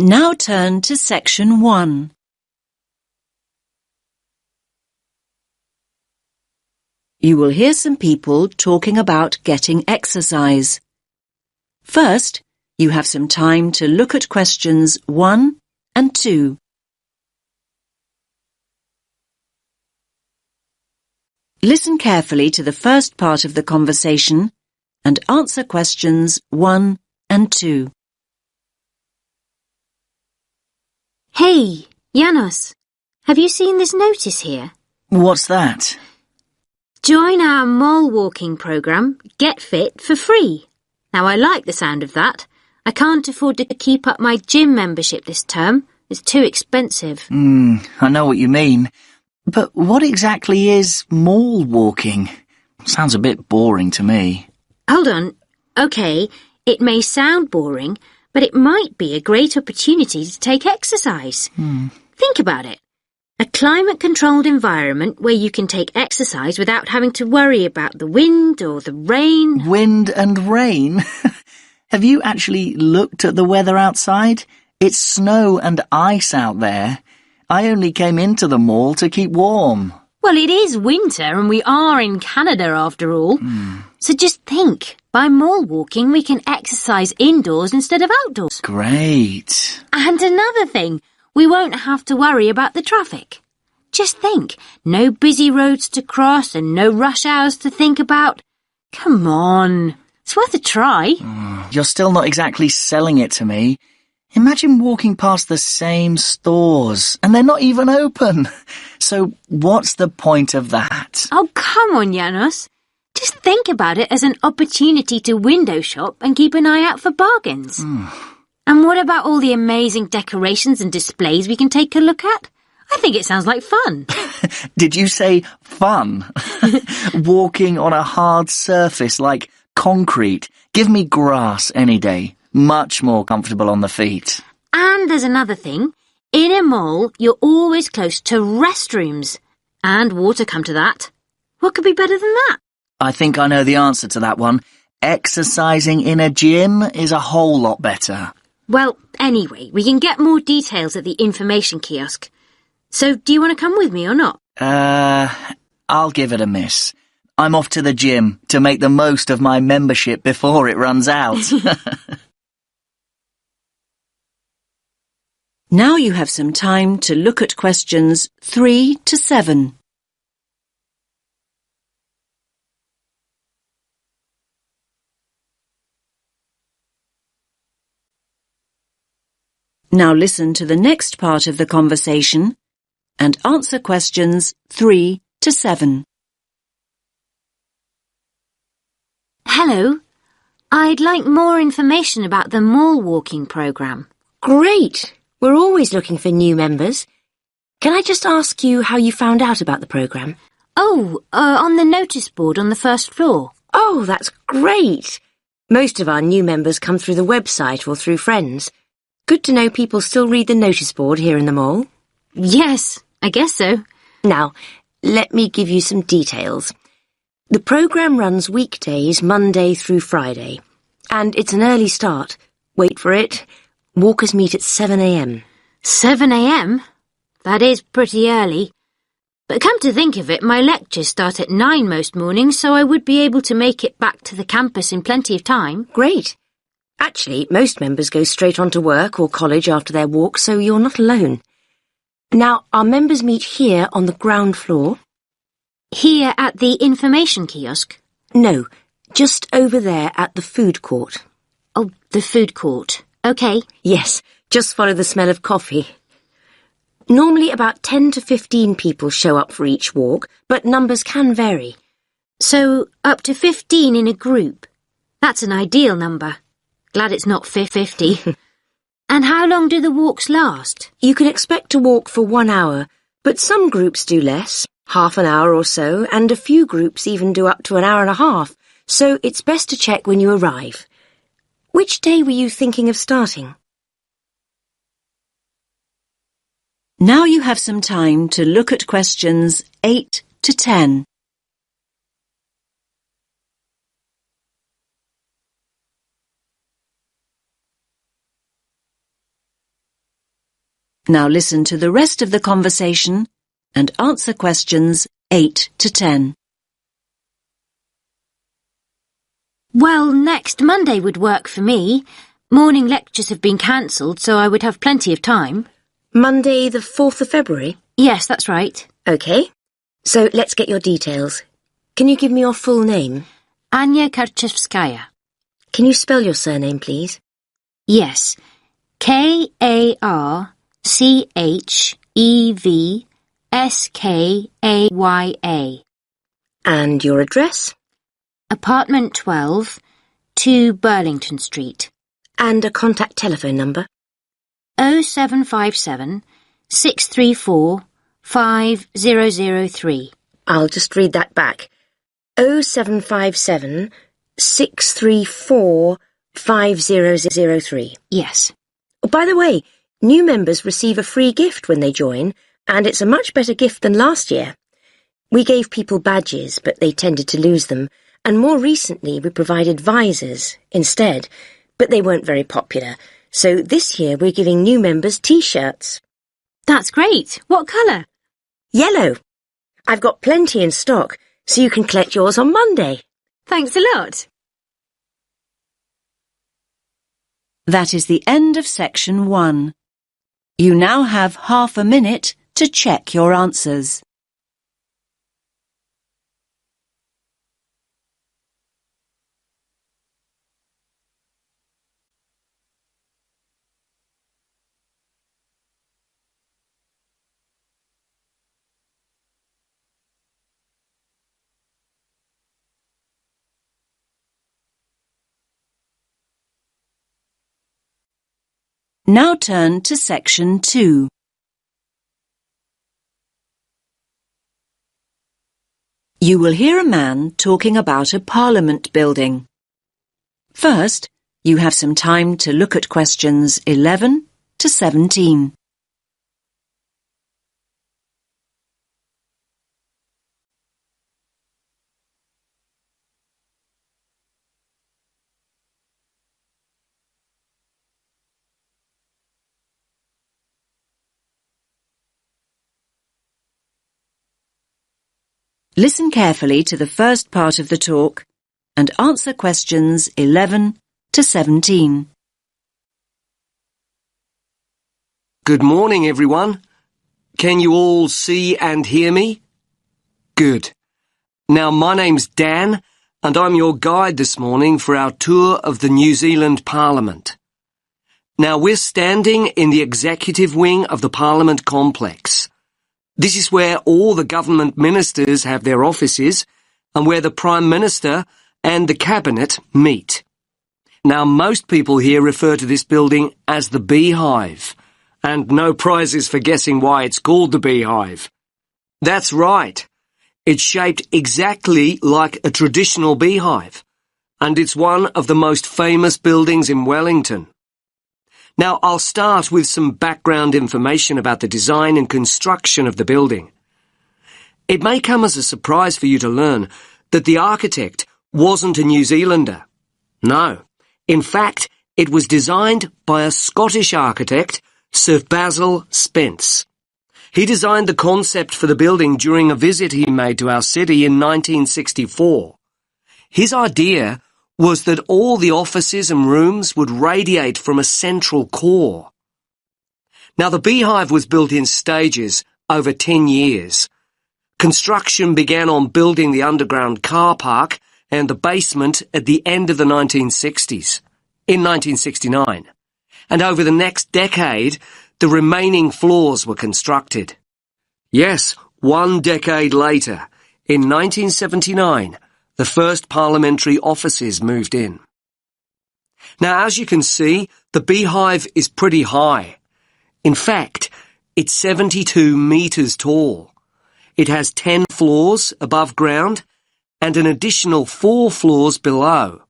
Now turn to Section 1. You will hear some people talking about getting exercise. First, you have some time to look at questions 1 and 2. Listen carefully to the first part of the conversation and answer questions 1 and 2. Hey, Janos, have you seen this notice here? What's that? Join our mole walking program, Get Fit for free. Now I like the sound of that. I can't afford to keep up my gym membership this term. It's too expensive. I know what you mean. But what exactly is mole walking? Sounds a bit boring to me. Hold on. OK, it may sound boring, but it might be a great opportunity to take exercise. Think about it. A climate-controlled environment where you can take exercise without having to worry about the wind or the rain. Wind and rain? Have you actually looked at the weather outside? It's snow and ice out there. I only came into the mall to keep warm. Well, it is winter and we are in Canada after all. So just think, by mall walking we can exercise indoors instead of outdoors. Great. And another thing, we won't have to worry about the traffic. Just think, no busy roads to cross and no rush hours to think about. Come on, it's worth a try. You're still not exactly selling it to me. Imagine walking past the same stores, and they're not even open. So what's the point of that? Oh, come on, Janos. Just think about it as an opportunity to window shop and keep an eye out for bargains. And what about all the amazing decorations and displays we can take a look at? I think it sounds like fun. Did you say fun? Walking on a hard surface like concrete. Give me grass any day. Much more comfortable on the feet. And there's another thing. In a mall, you're always close to restrooms. And water, come to that. What could be better than that? I think I know the answer to that one. Exercising in a gym is a whole lot better. Well, anyway, we can get more details at the information kiosk. So, do you want to come with me or not? I'll give it a miss. I'm off to the gym to make the most of my membership before it runs out. Now you have some time to look at questions 3 to 7. Now listen to the next part of the conversation and answer questions 3 to 7. Hello. I'd like more information about the mall walking program. Great! We're always looking for new members. Can I just ask you how you found out about the program? On the notice board on the first floor. Oh, that's great! Most of our new members come through the website or through friends. Good to know people still read the notice board here in the mall. Yes, I guess so. Now, let me give you some details. The program runs weekdays, Monday through Friday. And it's an early start. Wait for it. Walkers meet at 7 a.m. 7 a.m? That is pretty early. But come to think of it, my lectures start at 9 most mornings, so I would be able to make it back to the campus in plenty of time. Great. Actually, most members go straight on to work or college after their walk, so you're not alone. Now, our members meet here on the ground floor. Here at the information kiosk? No, just over there at the food court. Oh, the food court. OK. Yes, just follow the smell of coffee. Normally about 10 to 15 people show up for each walk, but numbers can vary. So, up to 15 in a group. That's an ideal number. Glad it's not 50. And how long do the walks last? You can expect to walk for 1 hour, but some groups do less, half an hour or so, and a few groups even do up to an hour and a half, so it's best to check when you arrive. Which day were you thinking of starting? Now you have some time to look at questions 8 to 10. Now listen to the rest of the conversation and answer questions 8 to 10. Well, next Monday would work for me. Morning lectures have been cancelled, so I would have plenty of time. Monday the 4th of February? Yes, that's right. OK. So let's get your details. Can you give me your full name? Anya Karczewskaya. Can you spell your surname, please? Yes. Karczewskaya. And your address? Apartment 12, 2 Burlington Street. And a contact telephone number? 0757 634 5003. I'll just read that back. 0757 634 5003. Yes. Oh, by the way, new members receive a free gift when they join, and it's a much better gift than last year. We gave people badges, but they tended to lose them, and more recently we provided visors instead, but they weren't very popular. So this year we're giving new members T-shirts. That's great. What colour? Yellow. I've got plenty in stock, so you can collect yours on Monday. Thanks a lot. That is the end of section 1. You now have half a minute to check your answers. Now turn to section 2. You will hear a man talking about a parliament building. First, you have some time to look at questions 11 to 17. Listen carefully to the first part of the talk and answer questions 11 to 17. Good morning, everyone. Can you all see and hear me? Good. Now, my name's Dan, and I'm your guide this morning for our tour of the New Zealand Parliament. Now, we're standing in the executive wing of the Parliament complex. This is where all the government ministers have their offices and where the Prime Minister and the Cabinet meet. Now, most people here refer to this building as the Beehive, and no prizes for guessing why it's called the Beehive. That's right. It's shaped exactly like a traditional beehive, and it's one of the most famous buildings in Wellington. Now, I'll start with some background information about the design and construction of the building. It may come as a surprise for you to learn that the architect wasn't a New Zealander. No. In fact, it was designed by a Scottish architect, Sir Basil Spence. He designed the concept for the building during a visit he made to our city in 1964. His idea was that all the offices and rooms would radiate from a central core. Now, the Beehive was built in stages over 10 years. Construction began on building the underground car park and the basement at the end of the 1960s, in 1969. And over the next decade, the remaining floors were constructed. Yes, 1 decade later, in 1979, the first parliamentary offices moved in. Now, as you can see, the Beehive is pretty high. In fact, it's 72 metres tall. It has 10 floors above ground and an additional 4 floors below.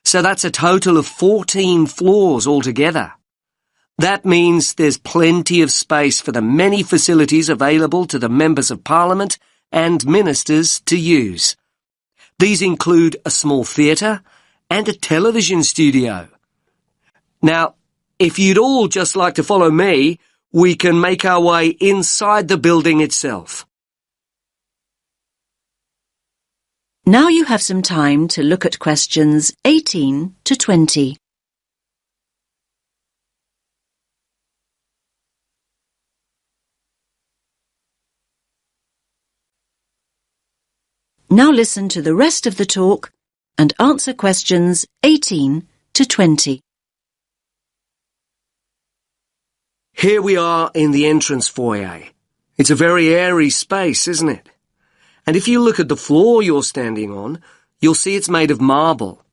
So that's a total of 14 floors altogether. That means there's plenty of space for the many facilities available to the members of Parliament and ministers to use. These include a small theatre and a television studio. Now, if you'd all just like to follow me, we can make our way inside the building itself. Now you have some time to look at questions 18 to 20. Now listen to the rest of the talk and answer questions 18 to 20. Here we are in the entrance foyer. It's a very airy space, isn't it? And if you look at the floor you're standing on, you'll see it's made of marble.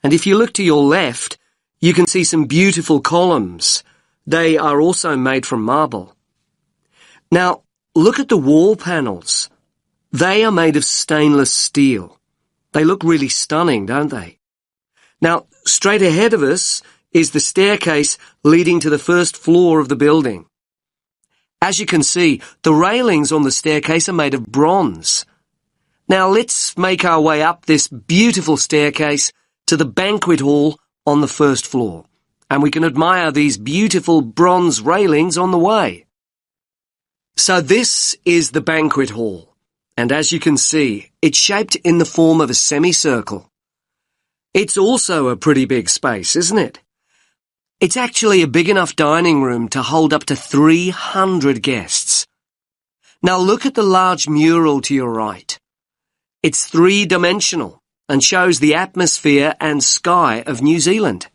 And if you look to your left, you can see some beautiful columns. They are also made from marble. Now, look at the wall panels. They are made of stainless steel. They look really stunning, don't they? Now, straight ahead of us is the staircase leading to the first floor of the building. As you can see, the railings on the staircase are made of bronze. Now let's make our way up this beautiful staircase to the banquet hall on the first floor, and we can admire these beautiful bronze railings on the way. So this is the banquet hall. And as you can see, it's shaped in the form of a semicircle. It's also a pretty big space, isn't it? It's actually a big enough dining room to hold up to 300 guests. Now look at the large mural to your right. It's three-dimensional and shows the atmosphere and sky of New Zealand.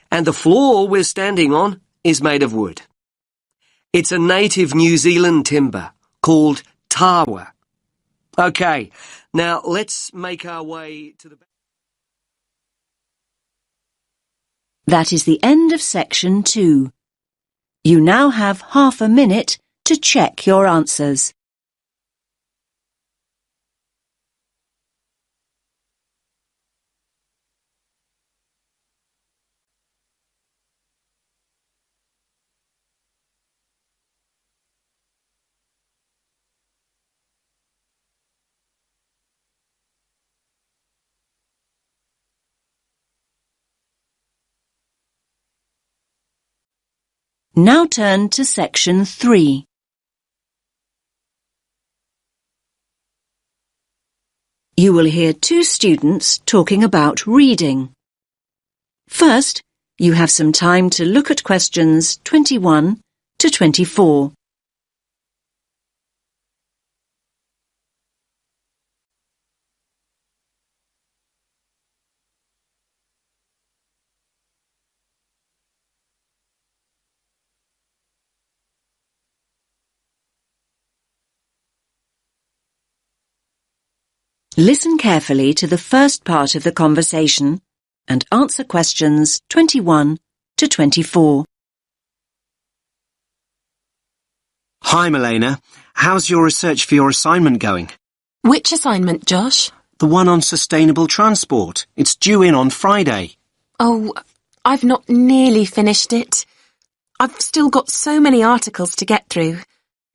And the floor we're standing on is made of wood. It's a native New Zealand timber called tawa. Okay, now let's make our way to the... That is the end of section 2. You now have half a minute to check your answers. Now turn to section 3. You will hear two students talking about reading. First, you have some time to look at questions 21 to 24. Listen carefully to the first part of the conversation and answer questions 21 to 24. Hi, Milena. How's your research for your assignment going? Which assignment, Josh? The one on sustainable transport. It's due in on Friday. Oh, I've not nearly finished it. I've still got so many articles to get through.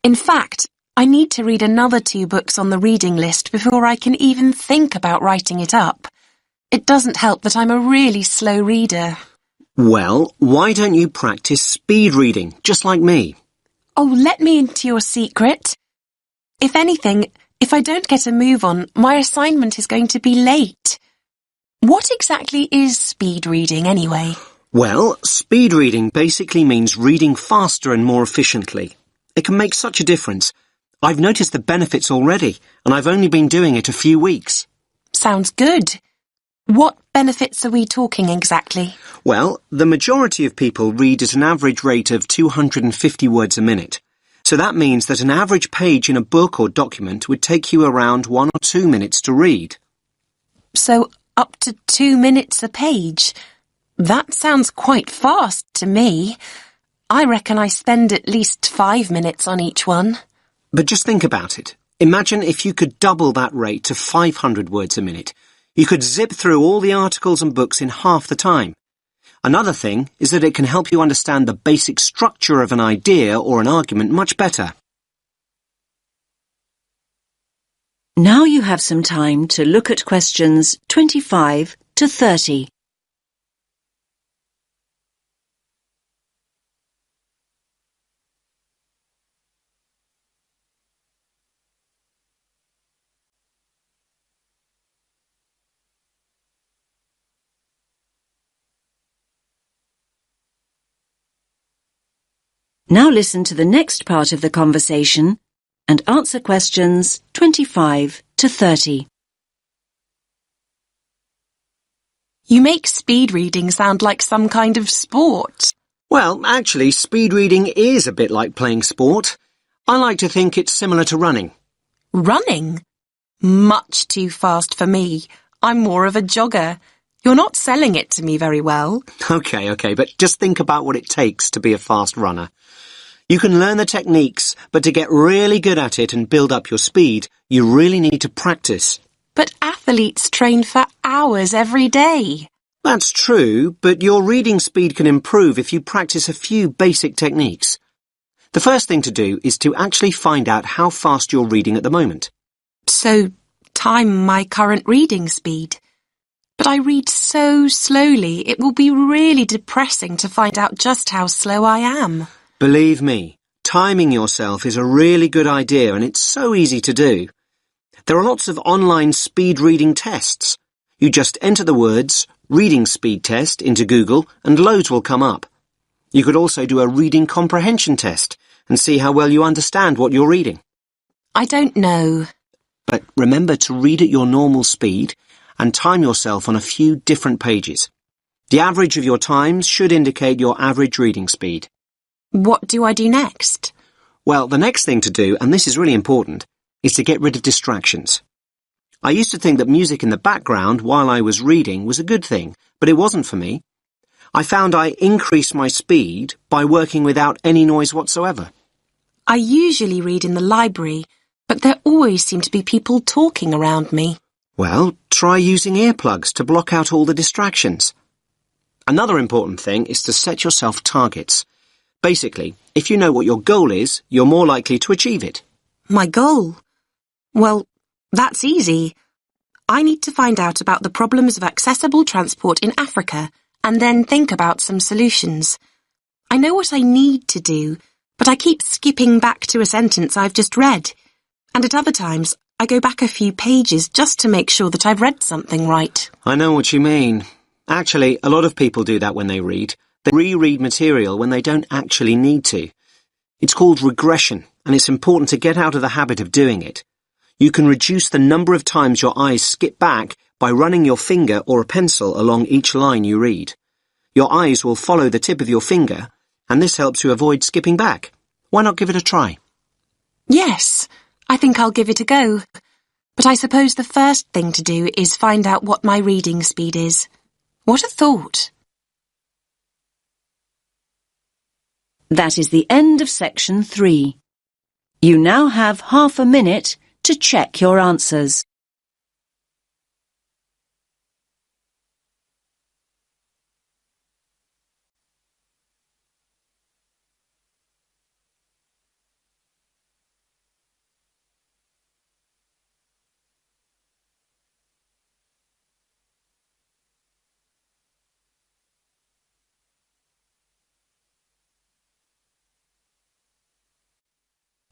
In fact, I need to read another 2 books on the reading list before I can even think about writing it up. It doesn't help that I'm a really slow reader. Well, why don't you practice speed reading, just like me? Oh, let me into your secret. If anything, if I don't get a move on, my assignment is going to be late. What exactly is speed reading, anyway? Well, speed reading basically means reading faster and more efficiently. It can make such a difference. I've noticed the benefits already, and I've only been doing it a few weeks. Sounds good. What benefits are we talking exactly? Well, the majority of people read at an average rate of 250 words a minute. So that means that an average page in a book or document would take you around 1 or 2 minutes to read. So up to 2 minutes a page? That sounds quite fast to me. I reckon I spend at least 5 minutes on each one. But just think about it. Imagine if you could double that rate to 500 words a minute. You could zip through all the articles and books in half the time. Another thing is that it can help you understand the basic structure of an idea or an argument much better. Now you have some time to look at questions 25 to 30. Now listen to the next part of the conversation and answer questions 25 to 30. You make speed reading sound like some kind of sport. Well, actually, speed reading is a bit like playing sport. I like to think it's similar to running. Running? Much too fast for me. I'm more of a jogger. You're not selling it to me very well. Okay, but just think about what it takes to be a fast runner. You can learn the techniques, but to get really good at it and build up your speed, you really need to practice. But athletes train for hours every day. That's true, but your reading speed can improve if you practice a few basic techniques. The first thing to do is to actually find out how fast you're reading at the moment. So, time my current reading speed. But I read so slowly, it will be really depressing to find out just how slow I am. Believe me, timing yourself is a really good idea and it's so easy to do. There are lots of online speed reading tests. You just enter the words reading speed test into Google and loads will come up. You could also do a reading comprehension test and see how well you understand what you're reading. I don't know. But remember to read at your normal speed and time yourself on a few different pages. The average of your times should indicate your average reading speed. What do I do next? Well, the next thing to do, and this is really important, is to get rid of distractions. I used to think that music in the background while I was reading was a good thing, but it wasn't for me. I found I increased my speed by working without any noise whatsoever. I usually read in the library, but there always seem to be people talking around me. Well, try using earplugs to block out all the distractions. Another important thing is to set yourself targets. Basically, if you know what your goal is, you're more likely to achieve it. My goal? Well, that's easy. I need to find out about the problems of accessible transport in Africa and then think about some solutions. I know what I need to do, but I keep skipping back to a sentence I've just read. And at other times, I go back a few pages just to make sure that I've read something right. I know what you mean. Actually, a lot of people do that when they read. They reread material when they don't actually need to. It's called regression, and it's important to get out of the habit of doing it. You can reduce the number of times your eyes skip back by running your finger or a pencil along each line you read. Your eyes will follow the tip of your finger, and this helps you avoid skipping back. Why not give it a try? Yes, I think I'll give it a go. But I suppose the first thing to do is find out what my reading speed is. What a thought! That is the end of section 3. You now have half a minute to check your answers.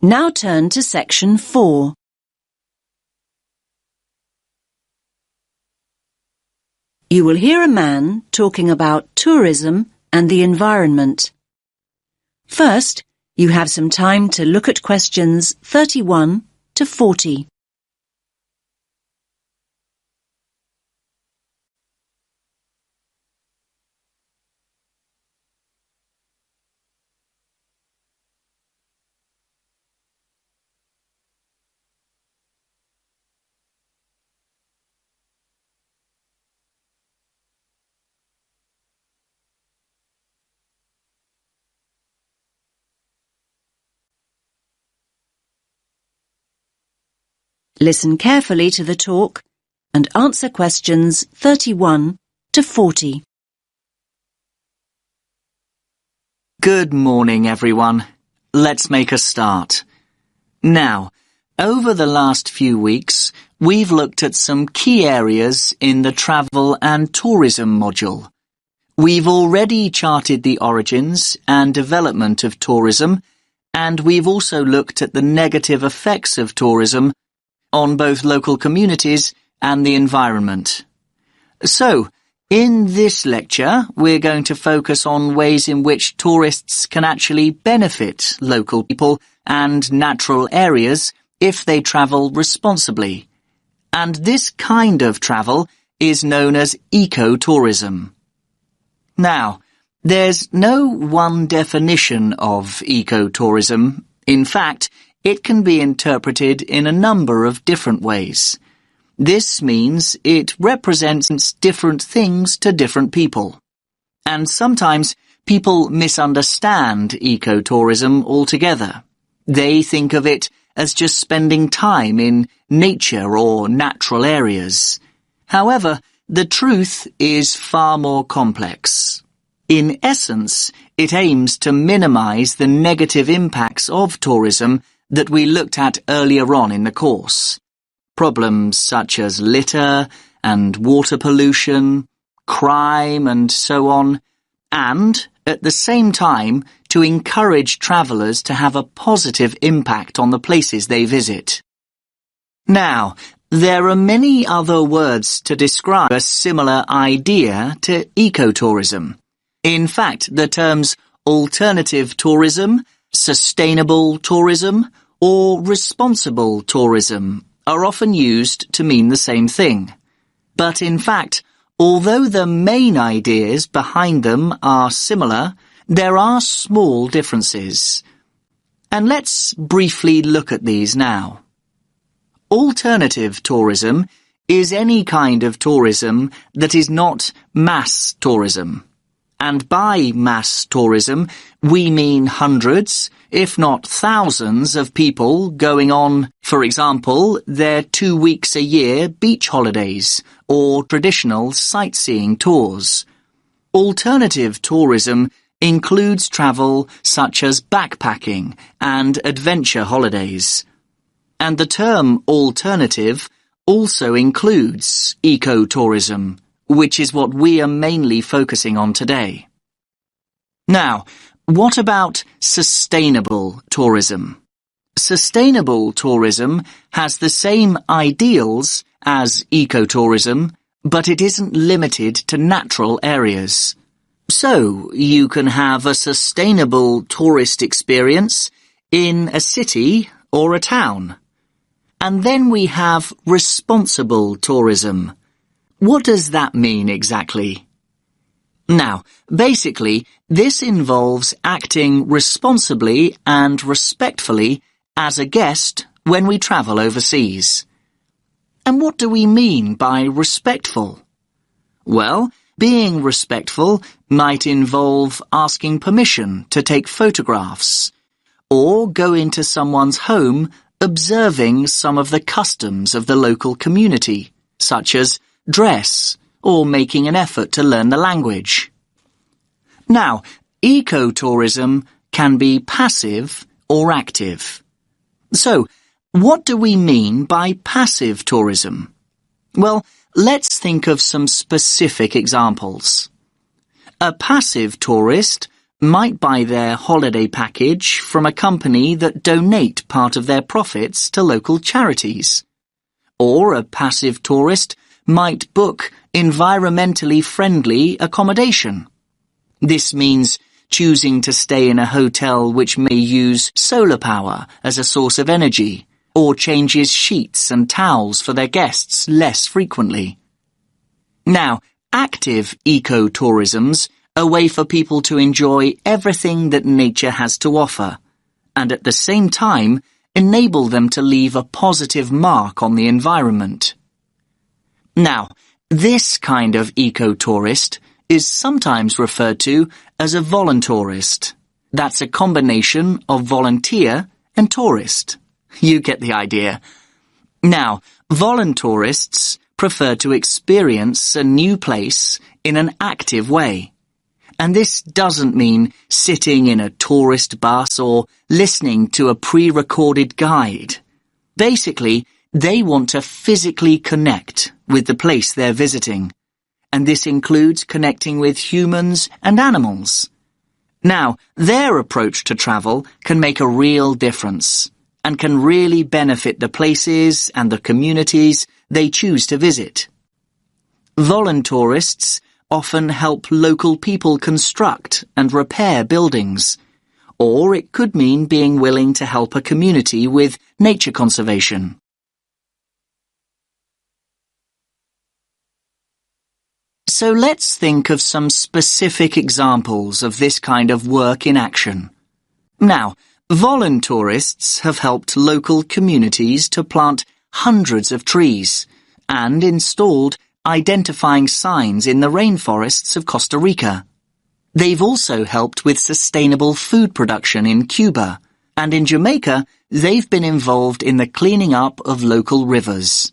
Now turn to section 4. You will hear a man talking about tourism and the environment. First, you have some time to look at questions 31 to 40. Listen carefully to the talk and answer questions 31 to 40. Good morning, everyone. Let's make a start. Now, over the last few weeks, we've looked at some key areas in the travel and tourism module. We've already charted the origins and development of tourism, and we've also looked at the negative effects of tourism on both local communities and the environment. So, In this lecture, we're going to focus on ways in which tourists can actually benefit local people and natural areas if they travel responsibly. And this kind of travel is known as ecotourism. Now, there's no one definition of ecotourism. In fact, it can be interpreted in a number of different ways. This means it represents different things to different people. And sometimes people misunderstand ecotourism altogether. They think of it as just spending time in nature or natural areas. However, the truth is far more complex. In essence, it aims to minimize the negative impacts of tourism that we looked at earlier on in the course. Problems such as litter and water pollution, crime and so on, and, at the same time, to encourage travellers to have a positive impact on the places they visit. Now, there are many other words to describe a similar idea to ecotourism. In fact, the terms alternative tourism, sustainable tourism, or responsible tourism are often used to mean the same thing. But in fact, although the main ideas behind them are similar, there are small differences. And let's briefly look at these now. Alternative tourism is any kind of tourism that is not mass tourism. And by mass tourism, we mean hundreds, if not thousands of people going on, for example, their 2 weeks a year beach holidays or traditional sightseeing tours. Alternative tourism includes travel such as backpacking and adventure holidays. And the term alternative also includes ecotourism, which is what we are mainly focusing on today. Now, what about sustainable tourism? Sustainable tourism has the same ideals as ecotourism, but it isn't limited to natural areas. So, you can have a sustainable tourist experience in a city or a town. And then we have responsible tourism. What does that mean exactly? Now, basically, this involves acting responsibly and respectfully as a guest when we travel overseas. And what do we mean by respectful? Well, being respectful might involve asking permission to take photographs, or go into someone's home observing some of the customs of the local community, such as dress, or making an effort to learn the language. Now, ecotourism can be passive or active. So, what do we mean by passive tourism? Well, let's think of some specific examples. A passive tourist might buy their holiday package from a company that donate part of their profits to local charities. Or a passive tourist might book environmentally friendly accommodation. This means choosing to stay in a hotel which may use solar power as a source of energy, or changes sheets and towels for their guests less frequently. Now, active ecotourism's a way for people to enjoy everything that nature has to offer, and at the same time enable them to leave a positive mark on the environment. Now, this kind of ecotourist is sometimes referred to as a voluntourist. That's a combination of volunteer and tourist. You get the idea. Now, voluntourists prefer to experience a new place in an active way. And this doesn't mean sitting in a tourist bus or listening to a pre-recorded guide. Basically, they want to physically connect with the place they're visiting, and this includes connecting with humans and animals. Now, their approach to travel can make a real difference and can really benefit the places and the communities they choose to visit. Voluntourists often help local people construct and repair buildings. Or it could mean being willing to help a community with nature conservation. So let's think of some specific examples of this kind of work in action. Now, voluntourists have helped local communities to plant hundreds of trees and installed identifying signs in the rainforests of Costa Rica. They've also helped with sustainable food production in Cuba, and in Jamaica, they've been involved in the cleaning up of local rivers.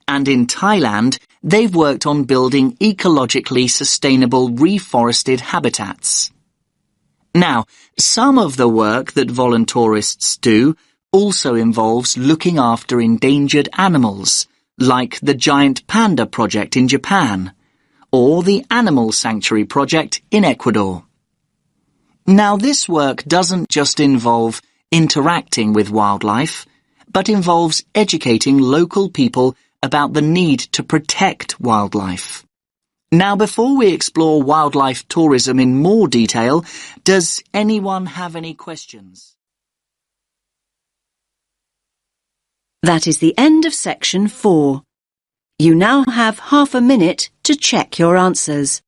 And in Thailand, they've worked on building ecologically sustainable reforested habitats. Now, some of the work that voluntourists do also involves looking after endangered animals, like the Giant Panda Project in Japan, or the Animal Sanctuary Project in Ecuador. Now, this work doesn't just involve interacting with wildlife, but involves educating local people about the need to protect wildlife. Now, before we explore wildlife tourism in more detail, does anyone have any questions? That is the end of section 4. You now have half a minute to check your answers.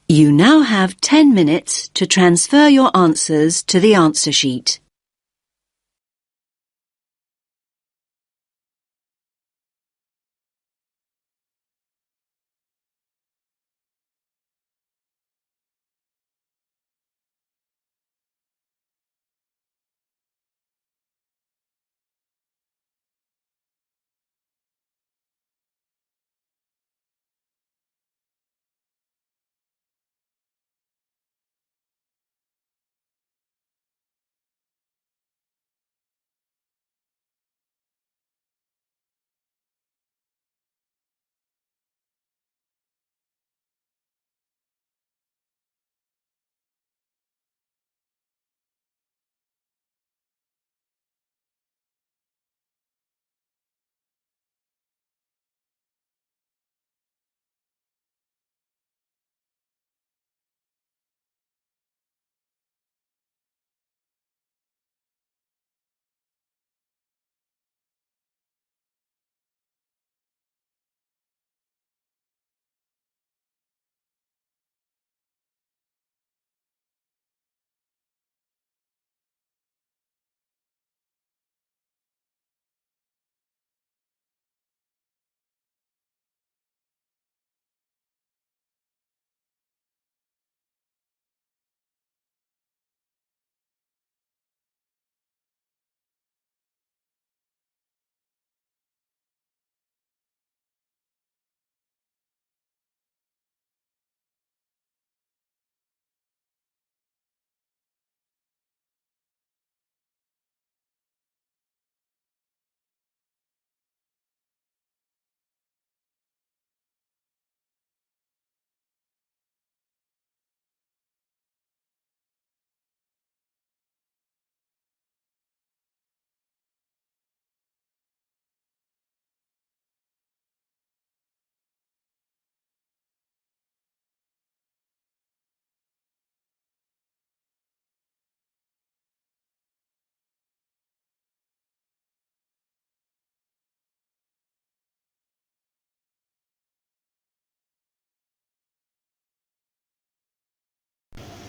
You now have 10 minutes to transfer your answers to the answer sheet.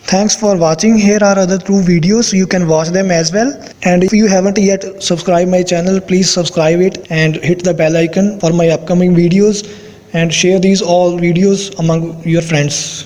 Thanks for watching. Here are other 2 videos. You can watch them as well. And if you haven't yet subscribed my channel, please subscribe it and hit the bell icon for my upcoming videos and share these all videos among your friends.